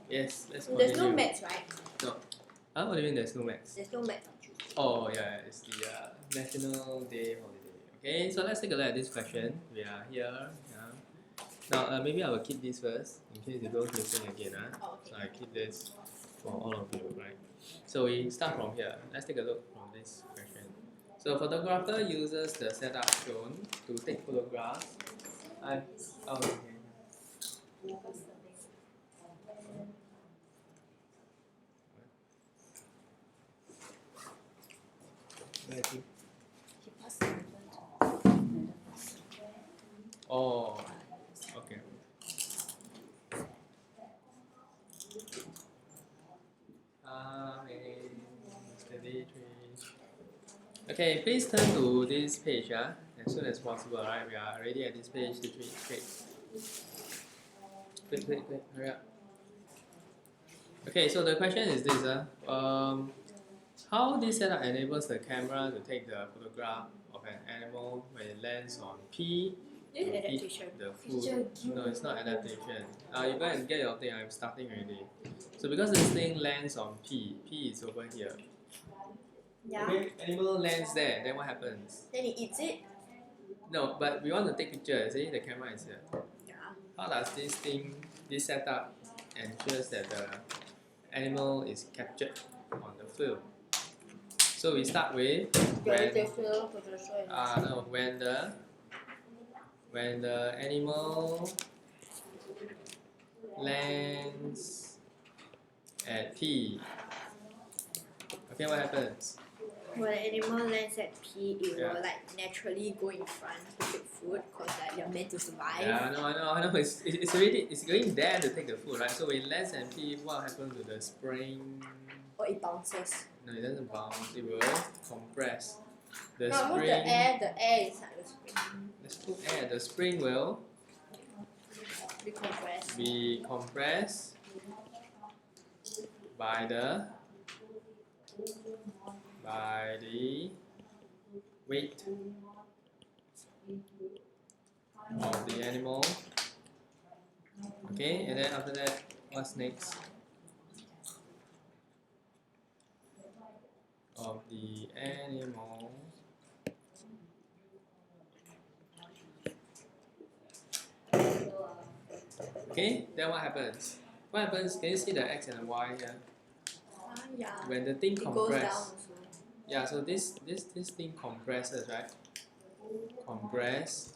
Yes, let's continue. There's no maths, right? No. What do you mean there's no maths? There's no maths on Tuesday. Oh yeah, it's the National Day holiday. Okay, so let's take a look at this question. We are here. Yeah. Now maybe I will keep this first in case you don't listen again. Oh, okay. So I keep this for all of you, right? So we start from here. Let's take a look from this question. So photographer uses the setup shown to take photographs. Okay. Oh, okay. Okay, please turn to this page as soon as possible, right? We are already at this page, the quick. Quick, hurry up. Okay, so the question is this how this setup enables the camera to take the photograph of an animal when it lands on P to eat the food. No, it's not adaptation. You go and get your thing, I'm starting already. So because this thing lands on P is over here. Yeah. Okay, animal lands there, then what happens? Then it eats it? No, but we want to take picture, see the camera is here. Yeah. How does this setup ensures that the animal is captured on the film? So we start with when the animal lands at P. Okay, what happens? When an animal lands at P, it will like naturally go in front to take food because like they're meant to survive. Yeah, I know. It's going there to take the food, right? So when it lands at P, what happens to the spring? Or it bounces. No, it doesn't bounce. It will compress. The spring. The air inside the spring. Let's put air. The spring will be compressed by the weight of the animal. Okay, and then after that, what's next? Of the animal. Okay, then what happens? What happens? Can you see the X and the Y here? Yeah. When the thing compresses. Goes down also. Yeah, so this thing compresses, right? Compress.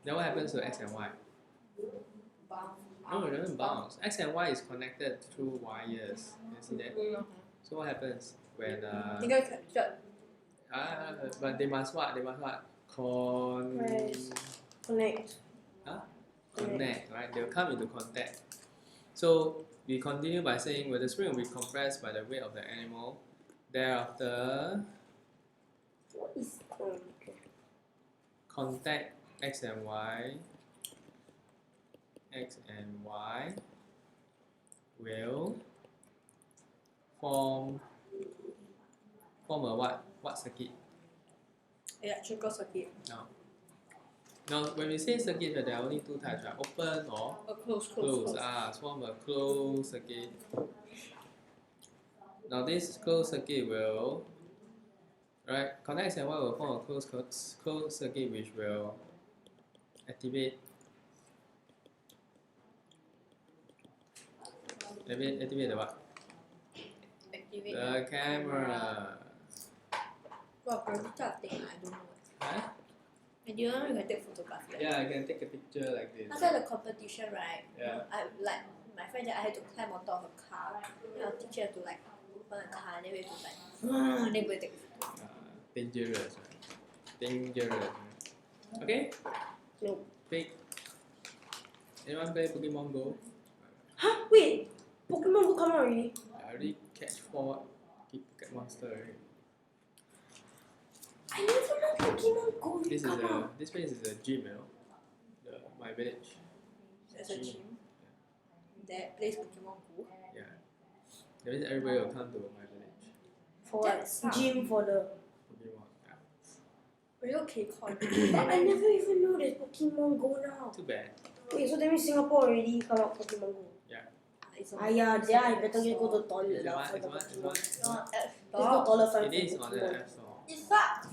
Then what happens to X and Y? No, it doesn't bounce. X and Y is connected through wires. You see that? So what happens when but they must what? Connect. Connect, right? They'll come into contact. So we continue by saying well, the spring will be compressed by the weight of the animal. Thereafter, what is contact X and Y will form a what? What circuit? Electrical circuit. No. Now, when we say circuit, there are only two types, right? Open or close. Form a closed circuit. Now, this closed circuit will, right? Contact X and Y will form a closed circuit which will activate the what? Activate the camera. Well, for this type of thing, I don't know. Huh? And do you know you can take photographs? Yeah, I can take a picture like this. After the competition, right? Yeah. My friend said I had to climb on top of a car. Then our teacher had to like open the car, then we had to then we take a photo. Dangerous. Right? Okay? No. Pick. Anyone play Pokemon Go? Huh? Wait! Pokemon Go come out already? I already catch 4 Pocket Monster already. I never know Pokemon Go This place is a gym, you know? My village. There's a gym? That plays Pokemon Go? Yeah. That means everybody will come to my village. For what? Gym for the Pokemon, yeah. Are you okay, Con? But I never even know there's Pokemon Go now. Too bad. Wait, so that means Singapore already come out Pokemon Go? Yeah. It's on Yeah, I better just go to the toilet Is it lah. what? Find Is the what? Is Pokemon. what? It's on App Let's go Store. toilet find It is on the Pokemon. App Store. It sucks.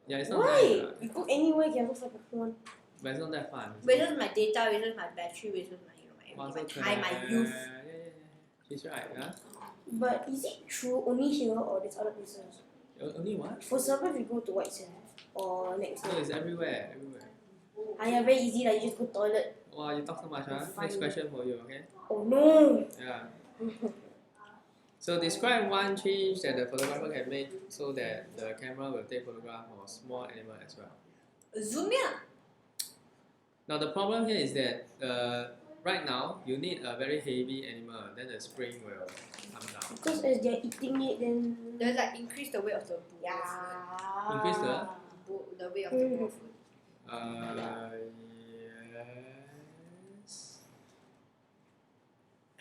Yeah, it's not nice. Why? You go anywhere, you can go find Pokemon. But it's not that fun. Wastes my data, wastes my battery, wastes my Wow, my so time, my fair. youth. Yeah. She's right, huh? But is it true only here or there's other places? Only what? For example, if you go to White Sands or next No, year. it's everywhere. Yeah, very easy like you just go toilet. Wow, you talk so much, huh? Fine. Next question for you, okay? Oh no! Yeah. So describe one change that the photographer can make so that the camera will take photograph of small animal as well. Zoom in. Now the problem here is that right now you need a very heavy animal, then the spring will come down. Because as they're eating it, then There's like increase the weight of the bowl. yeah. Increase the? The weight of the bowl food. Yes.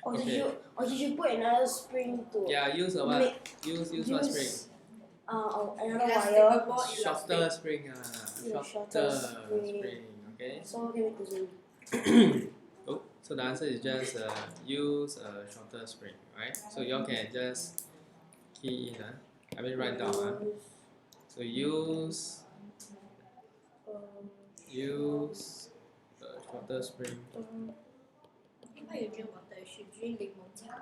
Or Okay. you should put another spring to Yeah, use a what? Use what spring? another Elastic, wire. more Shorter elastic. spring. Yeah, Shorter shorter spring. spring. Okay. So can make the zoom. Oh, so the answer is just use a shorter spring, right? So you all can just key in, I mean write down. So use a shorter spring. Why you drink water? You should drink lemon cha.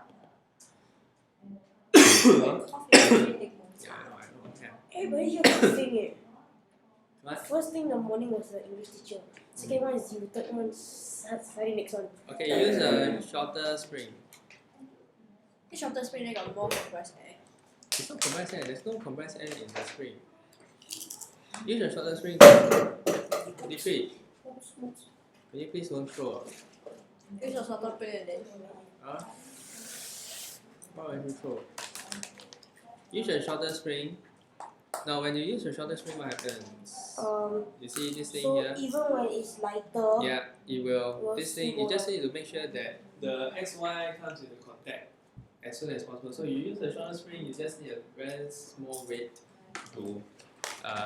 Coffee, you should drink lemon Yeah, cha. I know. Yeah. Everybody here coughing it. What? First thing in the morning was the English teacher. Second one is you. Third one study next one. Okay, use a shorter spring. This shorter spring they got more compressed air. It's not compressed air. There's no compressed air in the spring. Use a shorter spring. Defeat. Can you please don't throw? Use a shorter spring and then. Huh? Why would you throw? Use a shorter spring. Now, when you use a shorter spring, what happens? You see this thing So here? even when it's lighter, Yeah, it will. will This still thing, go you just up. need to make sure that the XY comes into contact as soon as possible. So you use the shorter spring, you just need a very small weight to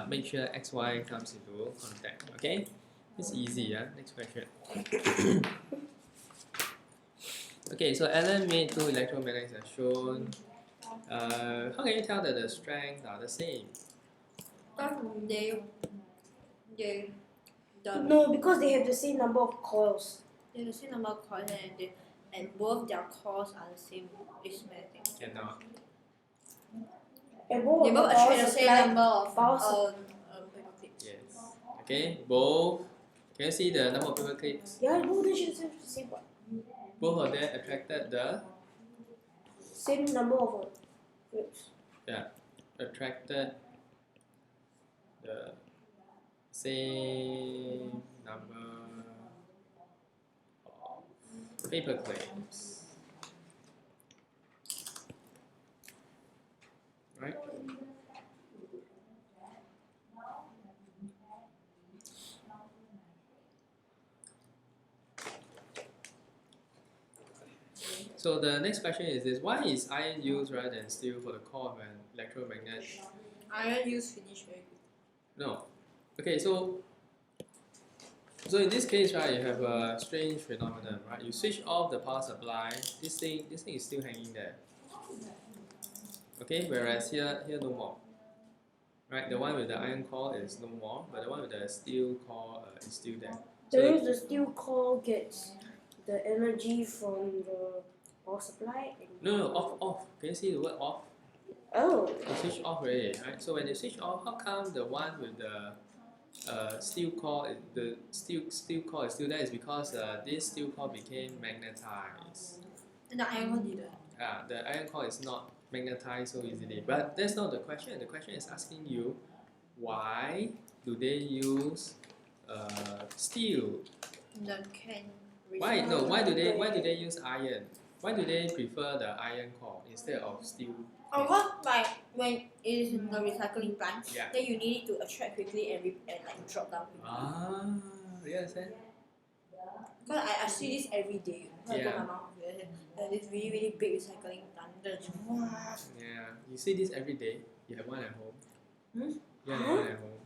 make sure XY comes into contact. Okay? It's easy, yeah? Next question. Okay, so Alan made two electromagnets as shown. How can you tell that the strengths are the same? They no, because they have the same number of coils. they have the same number of coils and both their cores are the same magnetic. Cannot. And They both both attract the same number of power paper clips. Yes. Okay, both. Can you see the number of paper clips? Yeah, both they should have the same one. Both of them attracted the Same number of clips. attracted the same number of paper clips. Right? So the next question is this: why is iron used rather than steel for the core of an electromagnet? Iron use finish very quick. No. Okay, so in this case, right, you have a strange phenomenon, right? You switch off the power supply, this thing is still hanging there. Okay, whereas here no more. Right, the one with the iron core is no more, but the one with the steel core is still there. So if the steel core gets the energy from the power supply. No, off. Can you see the word off? Oh. You switch off already, right? So when you switch off, how come the one with the steel core, the steel core is still there? Is because this steel core became magnetized. And the iron core didn't. The iron core is not magnetized so easily. But that's not the question. The question is asking you, why do they use steel? Then can Why do they use iron? Why do they prefer the iron core instead of steel? Because like when it is in the recycling plant, Yeah. then you need it to attract quickly and like drop down quickly. You understand? Because I see this every day. So I Yeah. told my mom, this really really big recycling plant. Then just, Yeah. You see this every day. You have one at home. Hmm? You have one at home.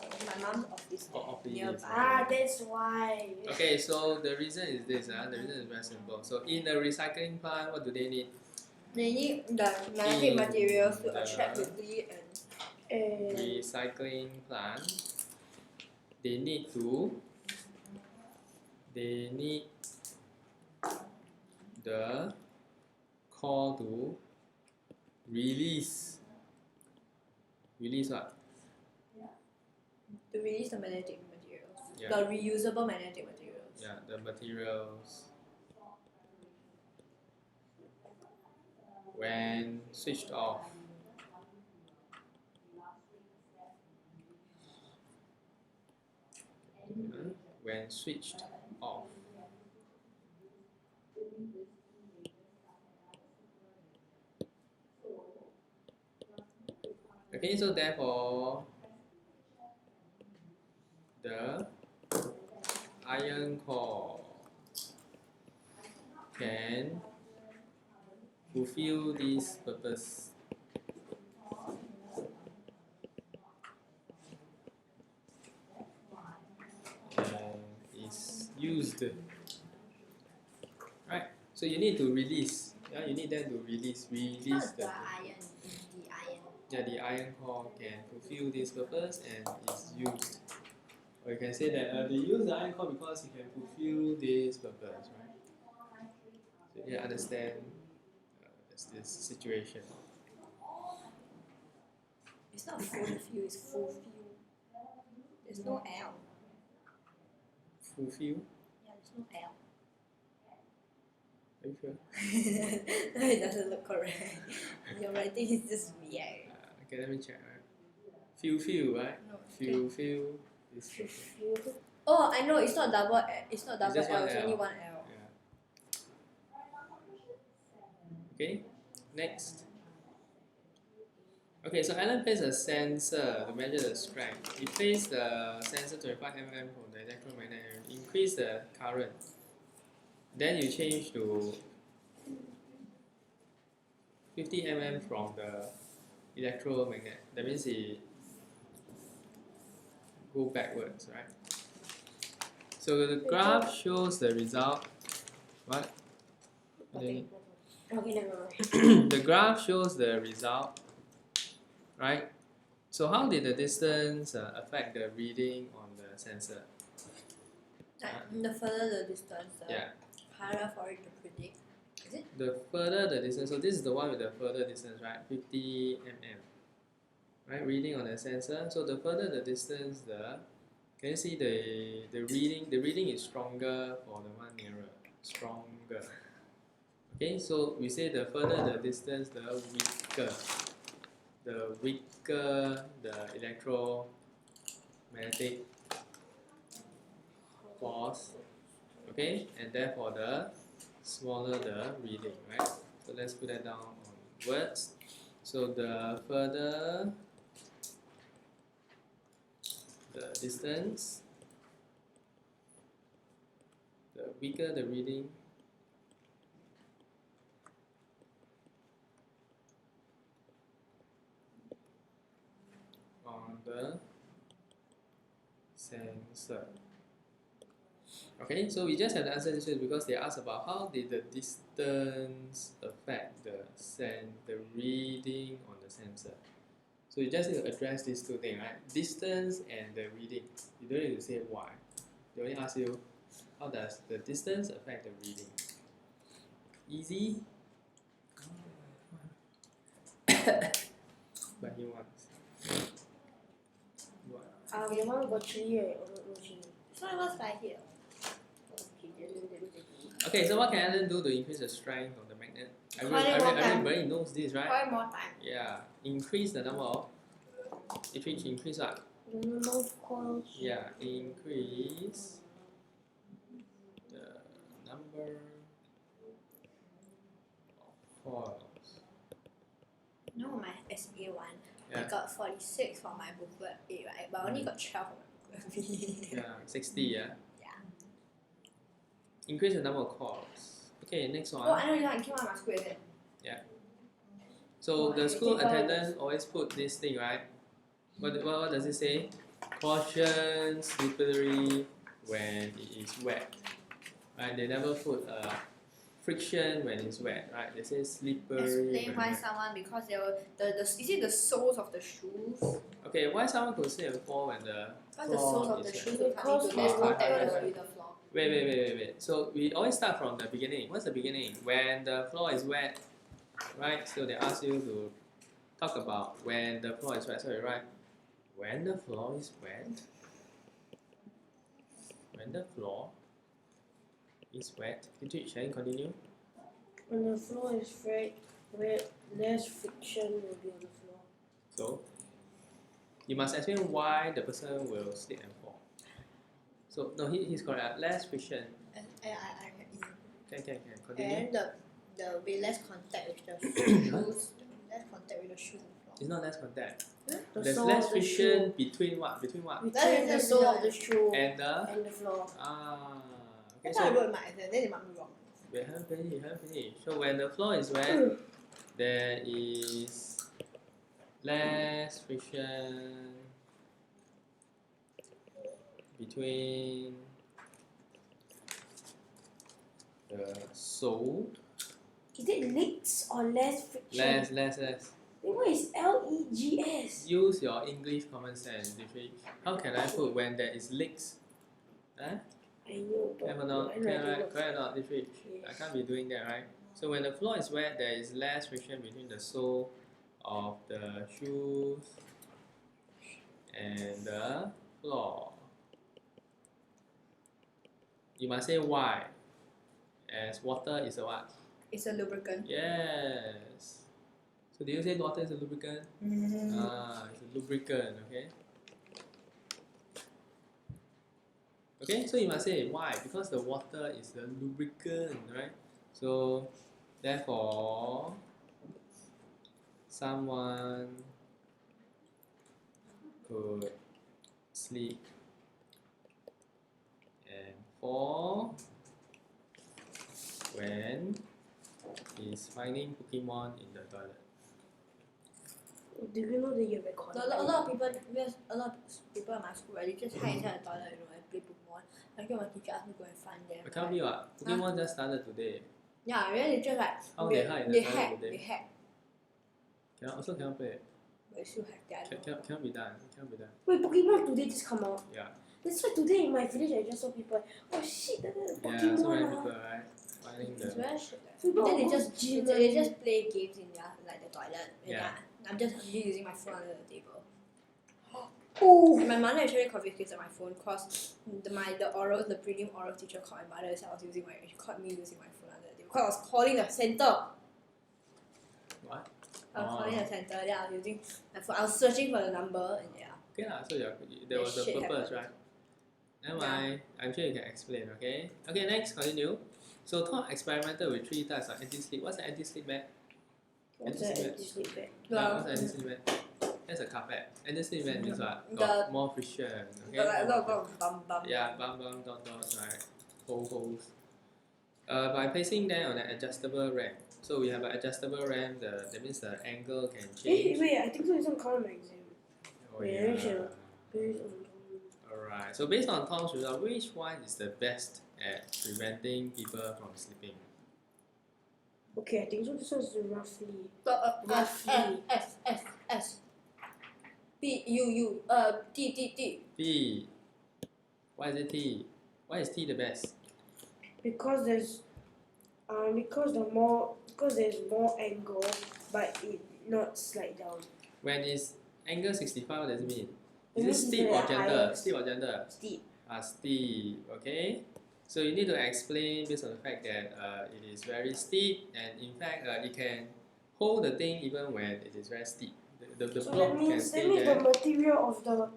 My mom's office there, Office. nearby. Ah, that's why. Okay, so the reason is this. The reason is very simple. So in a recycling plant, what do they need? They need the magnetic materials to attract quickly and Recycling plant, they need the core to release what? to release the magnetic materials. Yeah. The reusable magnetic materials. Yeah, the materials. When switched off, when switched off. Okay, so therefore the iron core can fulfill this purpose. And is used. Right? So you need to release. Yeah, you need them to release Not the the iron, the iron. yeah, the iron core can fulfill this purpose and is used. Or you can say that they use the iron core because it can fulfill this purpose, right? So you understand this situation. It's not fulfill, it's fulfill. There's no L. Fulfill? Yeah, there's no L. Are you sure? No, it doesn't look correct. Your writing is just weird. Okay, let me check. Right? Fulfill, right? No, Fulfill this purpose. Oh, I know. It's not double. It's not double just L. one It's L. only one L. Yeah. Okay, next. Okay, so Alan placed a sensor to measure the strength. He placed the sensor 25 mm from the electromagnet and increase the current. Then you change to 50 mm from the electromagnet. That means he go backwards, right? So the graph shows the result. What? Okay, never mind. The graph shows the result, right? So how did the distance affect the reading on the sensor? Like, the further the distance, the Yeah, harder for it to predict. Is it? the further the distance, so this is the one with the further distance, right? 50 mm, right? Reading on the sensor. So the further the distance, can you see the reading? The reading is stronger for the one nearer, stronger. Okay, so we say the further the distance, the weaker the electromagnetic force. Okay, and therefore the smaller the reading, right? So let's put that down on words. So the further the distance, the weaker the reading. On the sensor. Okay, so we just have to answer this question because they asked about how did the distance affect the reading on the sensor. So you just need to address these two things, right? Distance and the reading. You don't need to say why. They only ask you how does the distance affect the reading. Easy. But he wants. What? Your mom got chili, right? Or no chili? It's not even spicy. Okay, then Okay, so what can Alan do to increase the strength of the magnet? More time. Everybody knows this, right? Try more time. Yeah, increase the number of. Increase what? the number of coils. Yeah, increase the number of coils. No, my SA one. I Yeah, got 46 for my booklet A, right? But I only got 12 for my booklet B. yeah, 60. Yeah. Yeah. Increase the number of coils. Okay, next Oh, one. I know you can keep on my school, is it? So the I school think I- attendant always put this thing, right? What does it say? caution slippery when it is wet. Right? They never put friction when it's wet. Right? They say slippery. Explain when why wet. someone because they were the is it the soles of the shoes? Okay, why someone could slip and fall when the Why the soles floor of the is shoes wet? will come into less contact with the floor? Wait. So we always start from the beginning. What's the beginning? When the floor is wet, right? So they ask you to talk about when the floor is wet. So you write when the floor is wet. When the floor is wet. Shall I continue? When the floor is wet, less friction will be on the floor. So you must explain why the person will slip and fall. So no, he's correct. Less friction. Can continue. And there will be less contact with the shoes. Less contact with the shoes and floor. It's not less contact. The There's sole less of the friction shoe. between what? Between what? Between the sole of the shoe And the and the floor. okay. That's how I So wrote my exam. Then they mark me wrong. we haven't finished. So when the floor is wet, there is less friction between the sole. Is it leaks or less friction? Less. Then what is LEGS? Use your English common sense, Dimitri. How can I put when there is leaks? Huh? I know, but Can or not? I know I Correct or cannot. not, Dimitri? I Yes. can't be doing that, right? So when the floor is wet, there is less friction between the sole of the shoes and the floor. You must say why, as water is a what? It's a lubricant. Yes. So do you say water is a lubricant? It's a lubricant, okay? Okay, so you must say why, because the water is the lubricant, right? So therefore, someone could sleep and fall when he's finding Pokemon in the toilet. Do you know that you're recording? A lot of people, because a lot of people in my school, right, they just hide inside the toilet, and play Pokemon. Until my teacher asked me to go and find them. But can't be what? Pokemon just started today. Yeah, really, just like How they hide in the they toilet hack, today? they hack, Cannot play. but it's still hack. I don't know. Cannot be done. Wait, Pokemon today just come out. Yeah. That's why today in my village I just saw people. Oh shit, the Yeah, Pokemon. so many people, right? Finding It's the. very shit. People Then they all just gym they and- just play games in their like the toilet. And Yeah. I'm just using my phone under the table. Oh. And my mother actually confiscated my phone because the prelim oral teacher caught my mother said she caught me using my phone under the table because I was calling the center. What? I was calling the center. Yeah, I was using my phone. I was searching for the number and yeah. Okay lah. So there was a Shit purpose, happened. right? Never mind. I'm sure you can explain. Okay. Okay. Next, continue. So Tom experimented with 3 types of anti-slip. What's an anti-slip mat? What's Anti-slip that mat. anti-sleep bag? What's an anti-slip mat? That's a carpet. Anti-slip mat means what? The- Got more friction. Okay. Got like a more lot of bum. Yeah, bum, dot, right? Holes. By placing them on an adjustable ramp. So we have an adjustable ramp, that means the angle can change. Wait, I think so it's on color my exam. Oh, wait, yeah. let me show. Based on Alright, so based on Tom's result, which one is the best at preventing people from sleeping? Okay, I think so this one's roughly. Roughly. S. B U T. T. Why is it T? Why is T the best? Because there's there's more angle, but it not slide down. When it's angle 65, what does it mean? It Is it means steep it's or the gentle? highest. Steep or gentle? Steep. Steep, okay? So you need to explain based on the fact that it is very steep, and in fact it can hold the thing even when it is very steep. The So block that can means stay the there. material of the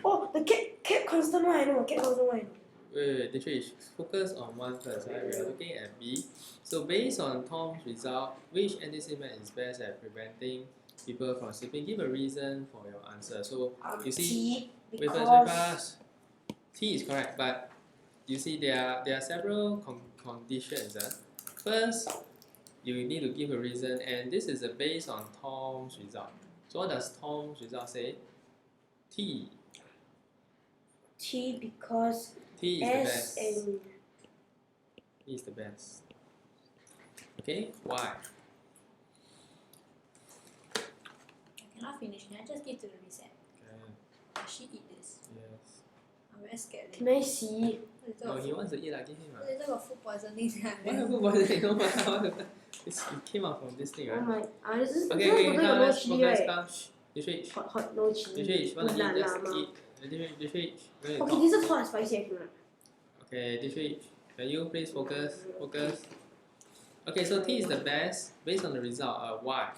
oh the cap constant one I know, cap constant one I know. Wait, Dietrich, focus on one first, right? We are looking at B. So based on Tom's result, which anti-slip mat is best at preventing people from sleeping? Give a reason for your answer. So you see, T, wait because first. T is correct, but you see there are several conditions. First, you need to give a reason, and this is based on Tom's result. So what does Tom's result say? T. T because T is S the best. and T is the best. Okay, why? I cannot finish. Can I just give to the reset? Okay. Does she eat this? Yes. I'm very scared. can I see? No, he wants to eat. Give him. Later got food poisoning. Why food poisoning? No matter. It came out from this thing, Oh right? my, this is Okay, got come, no let's chili, focus, right? come. Shh. Dish. Hot, no chili. Dish, wanna eat, just Lama. eat. Dish. Okay, this is hot and spicy, I cannot. Okay, Dish. Can you please focus? Focus. Okay, so T is the best based on the result. Why?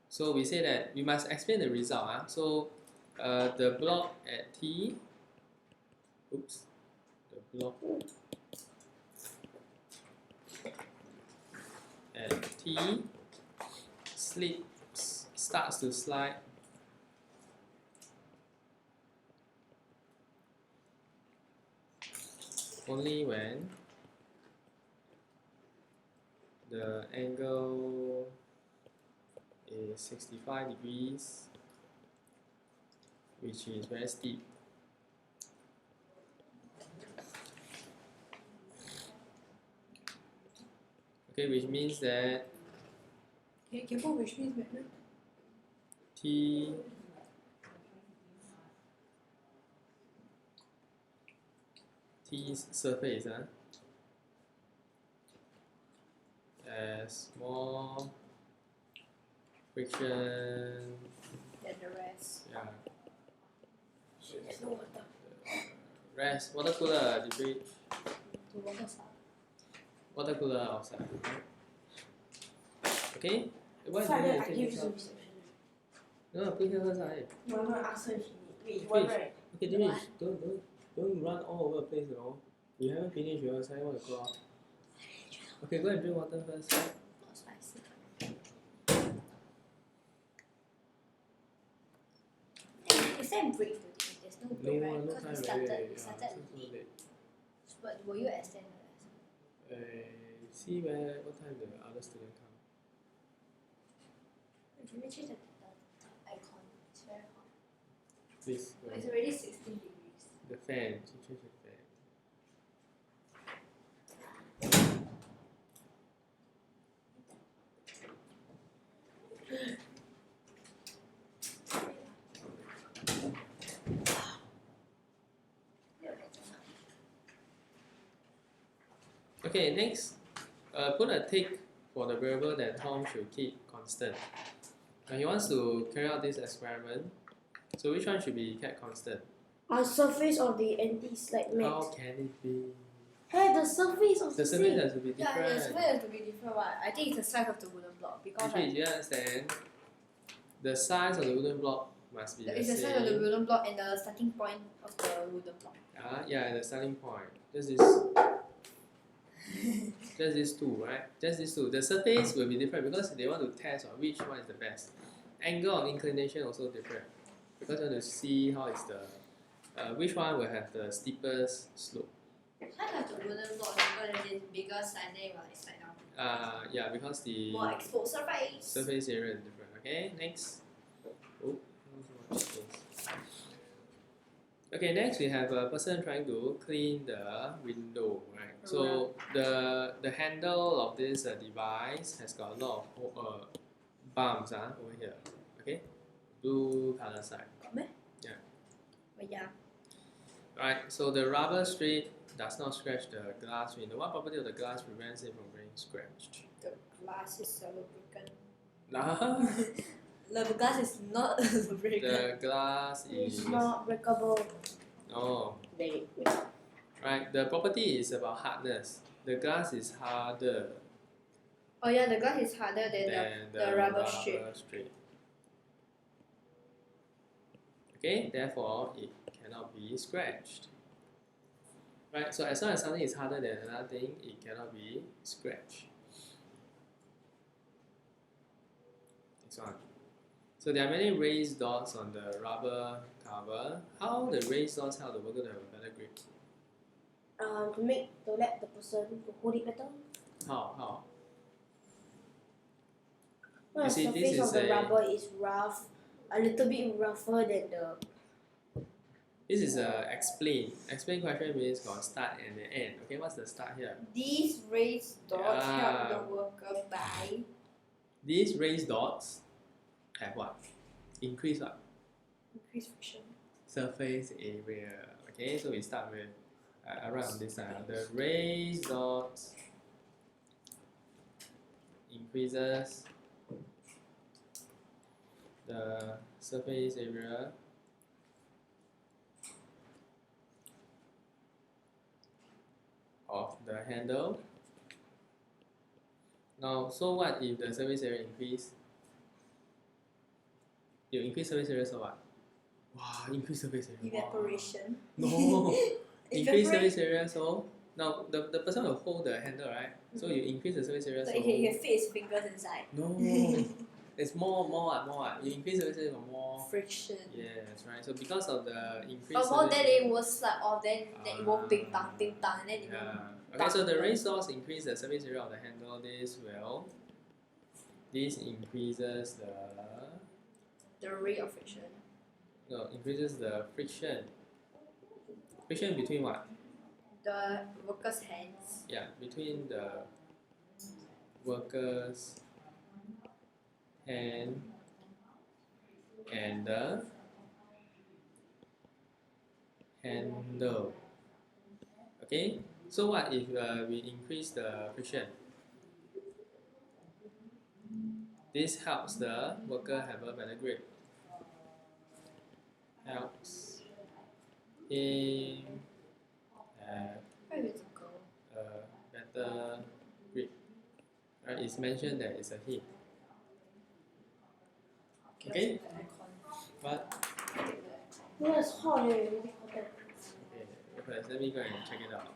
So we say that we must explain the result. So the block at T, oops, the block at T starts to slide only when the angle is 65 degrees, which is very steep. Okay, which means that Can put which means magnet? T T's surface has more friction. Than the rest. Yeah. There's no water. Rest water cooler, the fridge. To water side. Water cooler outside. Okay? Why Father, do you I need to give you take some this out? reception. No, put here first. No, I'm gonna ask her if she need. Wait, one Fish. right? Okay, Dinesh, don't run all over the place, you know. You haven't finished your assignment, want to go out. Okay, go and drink water first. Not spicy. Is there a break today? There's no No, break, right? no Because time we started already. late. So late. But will you extend the lesson? See what time the other student come. Can we change the icon? It's very hot. Please. Oh, it's already 16 degrees. The fan. Change the fan. Okay, next, put a tick for the variable that Tom should keep constant. Now he wants to carry out this experiment. So which one should be kept constant? Surface of the anti-slide mat. How can it be? Hey, the surface of The surface has to be Yeah, different. the surface has to be different. What? I think it's the size of the wooden block because Okay, do you understand? The size of the wooden block must be the it's the size of the wooden block and the starting point of the wooden block. Yeah, the starting point. Just these two, right? Just these two. The surface will be different because they want to test on which one is the best. Angle of inclination also different because you want to see how is the which one will have the steepest slope. Size of the wooden block because it's bigger side, then it will like slide down. Yeah, because the More exposed surface. surface area is different. Okay, next. Oh, not so much space. Okay, next we have a person trying to clean the window, right? So the handle of this device has got a lot of bumps over here. Okay, blue color side. Got me? Yeah. But yeah. Right. So the rubber strip does not scratch the glass window. What property of the glass prevents it from being scratched? The glass is lubricant. Nah. The glass is not lubricant. The glass is It's not breakable. oh. Wait. Right. The property is about hardness. The glass is harder Oh yeah, the glass is harder than the rubber strip. Okay, therefore it cannot be scratched. Right, so as long as something is harder than another thing, it cannot be scratched. Next one. So there are many raised dots on the rubber cover. How the raised dots help the worker to have a better grip? To let the person to hold it better. How? Well, You the see, this surface of is the a- rubber is rough, a little bit rougher than the. This is a explain. Explain question means got start and the end. Okay, what's the start here? These raised dots Yeah. help the worker by These raised dots have what? Increase what? increased friction. Surface area. Okay, so we start with I write on this side. The raised dots increases the surface area of the handle. Now, so what if the surface area increase? You increase surface area, so what? Wow, increase surface area. Wow. Evaporation. No, increase surface Evaporate. area, so now the person will hold the handle, right? So you increase the surface area, So so you can fit his fingers inside. no, it's more what? You increase the surface area, more. Friction. Yes, right. So because of the increase. Or more, surface then area- it will slide off. Then it won't ping tang, and then it Yeah. won't. Okay, so the raised dots increase the surface area of the handle. This increases The rate of friction. increases the friction. Friction between what? The worker's hands. Yeah, between the worker's hand and the handle. Okay, so what if we increase the friction? This helps the worker have a better grip. Helps him have Where is it go? a better grip. Right, it's mentioned that it's a hit. Okay? But No, it's hot. Really hot. okay, first let me go and check it out.